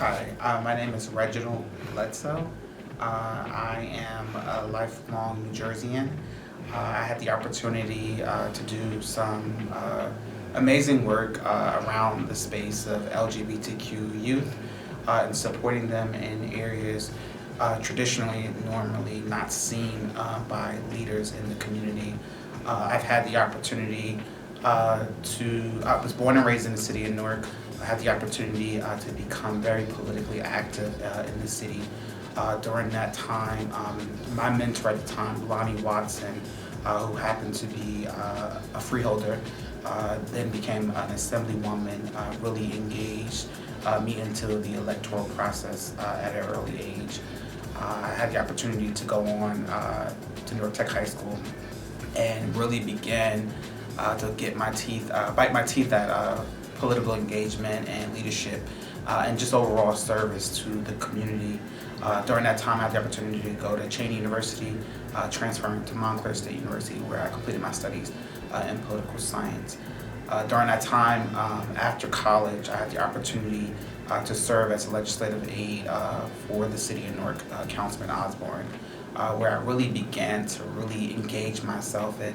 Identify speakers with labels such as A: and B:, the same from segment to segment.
A: Hi, my name is Reginald Bledsoe. I am a lifelong New Jerseyan. I had the opportunity to do some amazing work around the space of LGBTQ youth and supporting them in areas traditionally, normally not seen by leaders in the community. I've had the opportunity I was born and raised in the city of Newark. I had the opportunity to become very politically active in the city. During that time, my mentor at the time, Lonnie Watson, who happened to be a freeholder, then became an assemblywoman, really engaged me into the electoral process at an early age. I had the opportunity to go on to Newark Tech High School and really began to bite my teeth at political engagement and leadership and just overall service to the community. During that time, I had the opportunity to go to Cheyney University, transferring to Montclair State University, where I completed my studies in political science. During that time, after college, I had the opportunity to serve as a legislative aide for the city of Newark, Councilman Osborne, where I really began to really engage myself in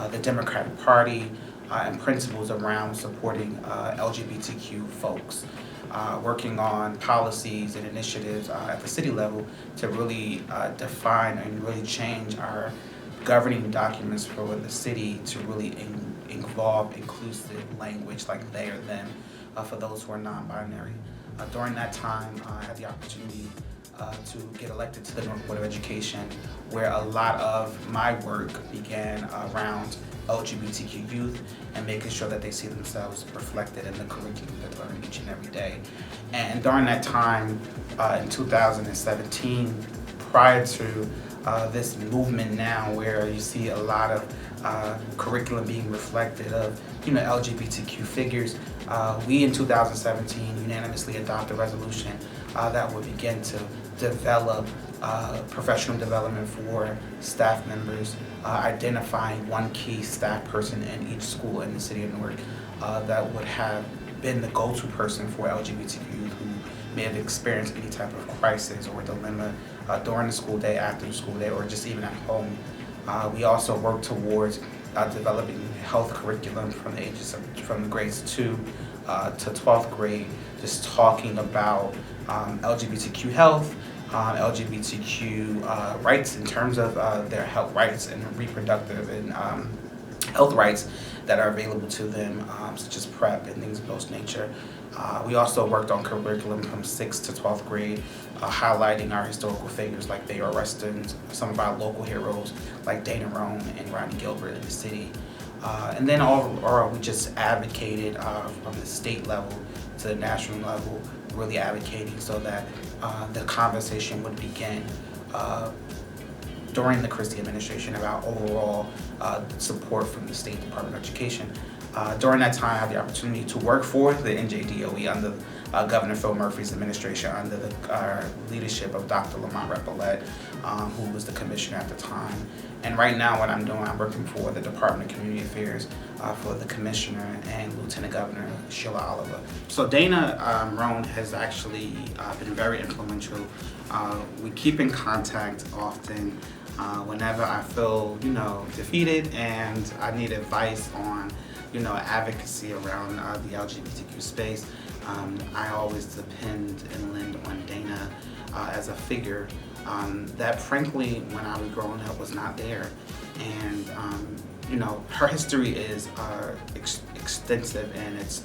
A: the Democratic Party and principles around supporting LGBTQ folks, working on policies and initiatives at the city level to really define and really change our governing documents for the city to really involve inclusive language like they or them for those who are non-binary. During that time, I had the opportunity to get elected to the Newark Board of Education, where a lot of my work began around LGBTQ youth and making sure that they see themselves reflected in the curriculum they learn each and every day. And during that time, in 2017, prior to this movement now, where you see a lot of curriculum being reflected of LGBTQ figures, we in 2017 unanimously adopted a resolution that would begin to develop professional development for staff members, identifying one key staff person in each school in the city of Newark that would have been the go-to person for LGBTQ youth who may have experienced any type of crisis or dilemma during the school day, after the school day, or just even at home. We also work towards developing health curriculum from the grades 2 to 12th grade, just talking about LGBTQ health, LGBTQ rights in terms of their health rights and reproductive and health rights that are available to them, such as PrEP and things of those nature. We also worked on curriculum from 6th to 12th grade, highlighting our historical figures like Bayard Rustin, some of our local heroes like Dana Roan and Rodney Gilbert in the city. And then overall, we just advocated from the state level to the national level, really advocating so that the conversation would begin during the Christie administration about overall support from the State Department of Education. During that time, I had the opportunity to work for the NJDOE under Governor Phil Murphy's administration under the leadership of Dr. Lamont Repollet, who was the commissioner at the time. And right now what I'm doing, I'm working for the Department of Community Affairs for the commissioner and Lieutenant Governor Sheila Oliver. So Dana Roan has actually been very influential. We keep in contact often whenever I feel, defeated and I need advice on advocacy around the LGBTQ space. I always depend and lend on Dana as a figure that frankly when I was growing up was not there. And her history is extensive and it's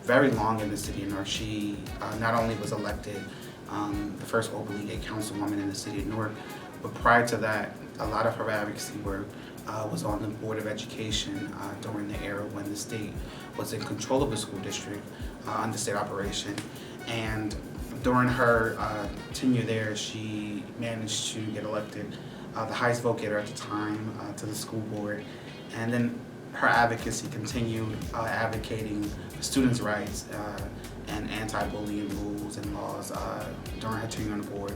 A: very long in the city of Newark. She not only was elected the first openly gay councilwoman in the city of Newark, but prior to that, a lot of her advocacy work was on the Board of Education during the era when the state was in control of the school district under state operation. And during her tenure there, she managed to get elected the highest vote getter at the time to the school board. And then her advocacy continued advocating for students' rights and anti-bullying rules and laws during her tenure on the board.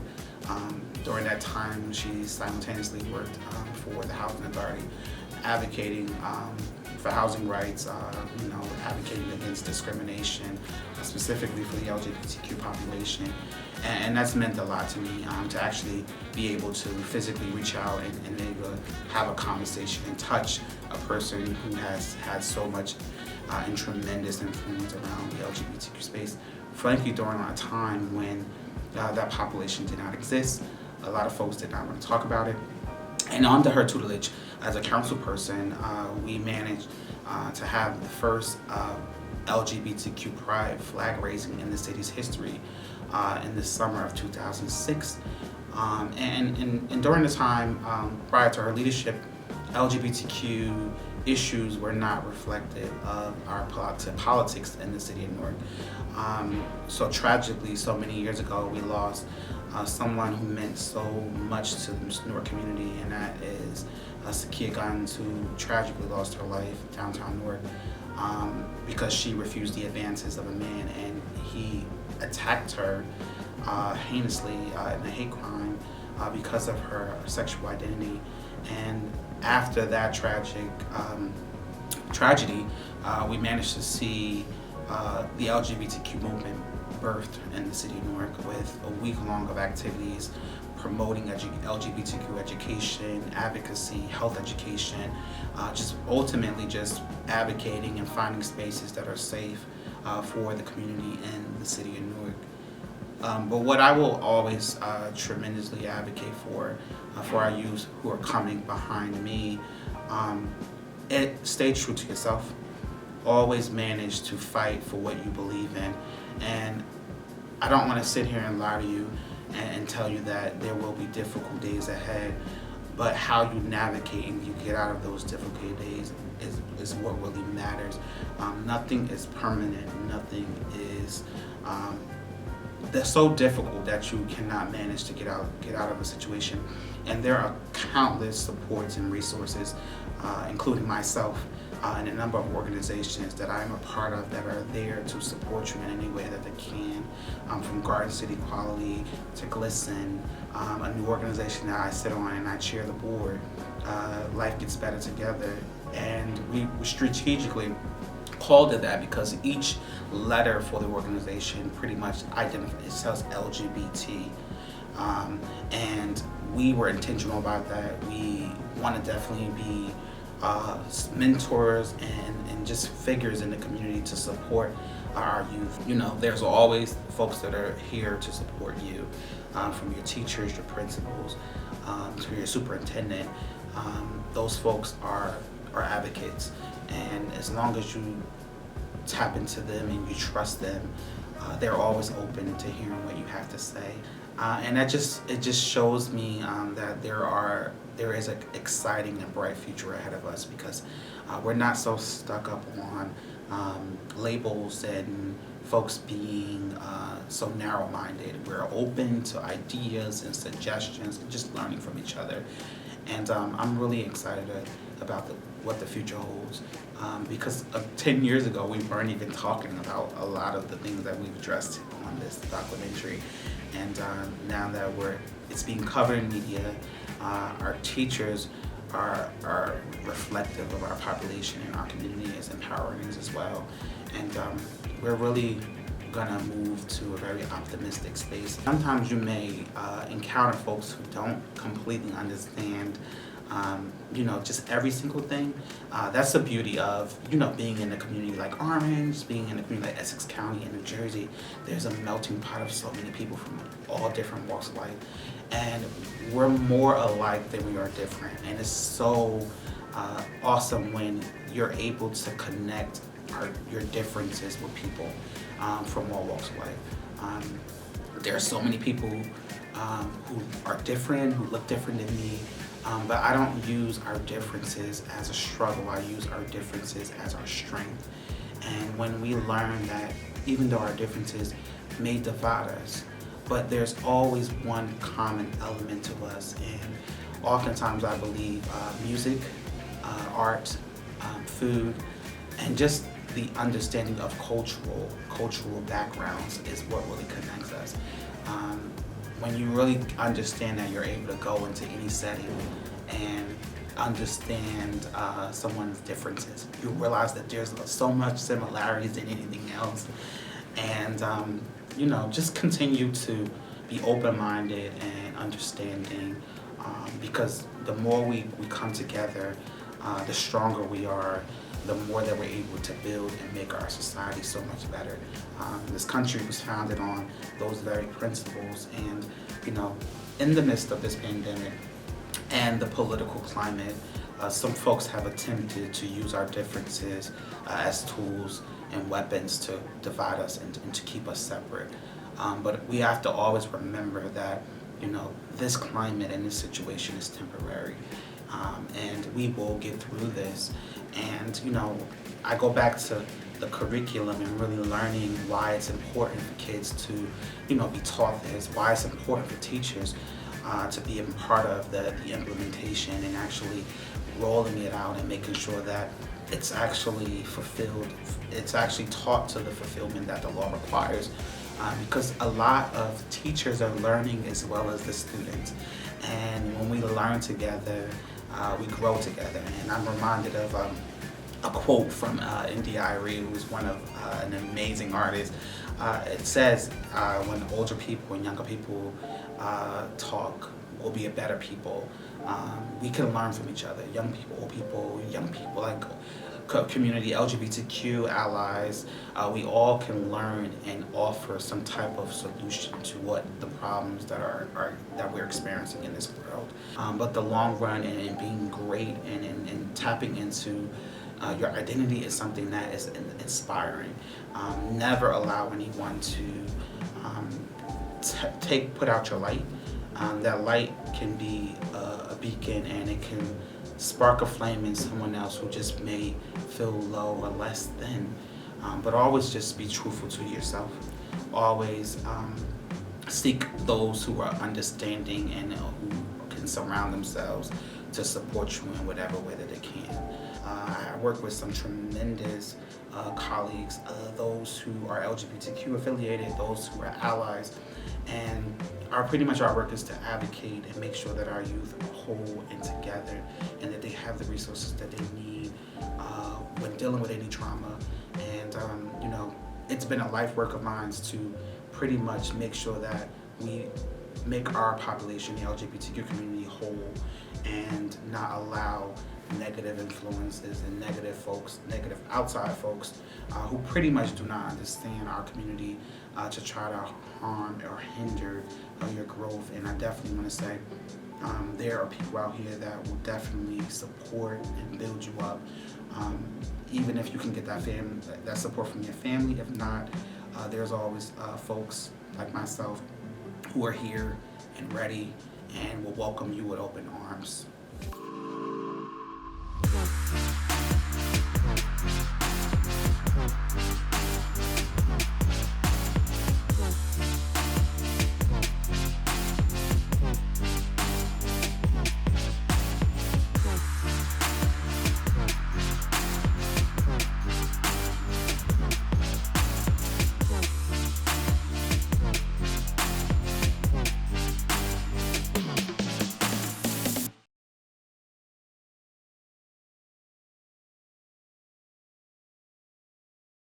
A: During that time, she simultaneously worked for the Housing Authority, advocating for housing rights, advocating against discrimination, specifically for the LGBTQ population. And that's meant a lot to me, to actually be able to physically reach out and able to have a conversation and touch a person who has had so much and tremendous influence around the LGBTQ space. Frankly, during a time when that population did not exist, a lot of folks did not want to talk about it. And under her tutelage, as a council person, we managed to have the first LGBTQ pride flag raising in the city's history in the summer of 2006. And during the time prior to her leadership, LGBTQ issues were not reflective of our politics in the city of Newark. So tragically, so many years ago, we lost someone who meant so much to the Newark community, and that is Sakia Guns, who tragically lost her life downtown Newark because she refused the advances of a man, and he attacked her heinously in a hate crime because of her sexual identity. And after that tragedy, we managed to see the LGBTQ movement birthed in the city of Newark with a week long of activities promoting LGBTQ education, advocacy, health education, just ultimately just advocating and finding spaces that are safe for the community in the city of Newark. But what I will always tremendously advocate for our youth who are coming behind me, stay true to yourself. Always manage to fight for what you believe in. And I don't want to sit here and lie to you and tell you that there will be difficult days ahead, but how you navigate and you get out of those difficult days is what really matters. Nothing is permanent. Nothing is that's so difficult that you cannot manage to get out of a situation. And there are countless supports and resources, including myself, and a number of organizations that I am a part of that are there to support you in any way that they can, from Garden City Quality to Glisten, a new organization that I sit on and I chair the board, Life Gets Better Together. And we strategically called it that because each letter for the organization pretty much identifies, it says LGBT. And we were intentional about that. We want to definitely be mentors and just figures in the community to support our youth. There's always folks that are here to support you, from your teachers, your principals, to your superintendent. Those folks are advocates, and as long as you tap into them and you trust them, they're always open to hearing what you have to say. And it just shows me that there is an exciting and bright future ahead of us, because we're not so stuck up on labels and folks being so narrow-minded. We're open to ideas and suggestions and just learning from each other. And I'm really excited about what the future holds, because 10 years ago we weren't even talking about a lot of the things that we've addressed on this documentary. And now that it's being covered in media, our teachers are reflective of our population and our community as empowering as well. And we're really gonna move to a very optimistic space. Sometimes you may encounter folks who don't completely understand just every single thing. That's the beauty of, being in a community like Orange, being in a community like Essex County in New Jersey. There's a melting pot of so many people from all different walks of life. And we're more alike than we are different. And it's so awesome when you're able to connect your differences with people from all walks of life. There are so many people who are different, who look different than me. But I don't use our differences as a struggle. I use our differences as our strength. And when we learn that even though our differences may divide us, but there's always one common element to us. And oftentimes I believe music, art, food, and just the understanding of cultural backgrounds is what really connects us. When you really understand that you're able to go into any setting and understand someone's differences. You realize that there's so much similarities than anything else. And, just continue to be open-minded and understanding, because the more we come together, the stronger we are, the more that we're able to build and make our society so much better. This country was founded on those very principles, and in the midst of this pandemic and the political climate, some folks have attempted to use our differences as tools and weapons to divide us and to keep us separate. But we have to always remember that this climate and this situation is temporary, and we will get through this. And I go back to the curriculum and really learning why it's important for kids to be taught this, why it's important for teachers to be a part of the implementation and actually rolling it out and making sure that it's actually fulfilled, it's actually taught to the fulfillment that the law requires. Because a lot of teachers are learning as well as the students. And when we learn together, we grow together. And I'm reminded of a quote from India Arie, who is one of an amazing artist. It says, when older people and younger people talk, we'll be a better people. We can learn from each other, young people, like community, LGBTQ allies. We all can learn and offer some type of solution to what the problems that we're experiencing in this world. But the long run and being great and tapping into your identity is something that is inspiring. Never allow anyone to put out your light. That light can be a beacon, and it can spark a flame in someone else who just may feel low or less than. But always just be truthful to yourself. Always seek those who are understanding and who can surround themselves to support you in whatever way that they can. I work with some tremendous colleagues, those who are LGBTQ affiliated, those who are allies, and pretty much our work is to advocate and make sure that our youth are whole and together, and that they have the resources that they need when dealing with any trauma. And it's been a life work of mine to pretty much make sure that we make our population, the LGBTQ community, whole, and not allow negative influences and negative outside folks who pretty much do not understand our community to try to harm or hinder your growth. And I definitely want to say there are people out here that will definitely support and build you up, even if you can get that support from your family. If not, there's always folks like myself who are here and ready and will welcome you with open arms.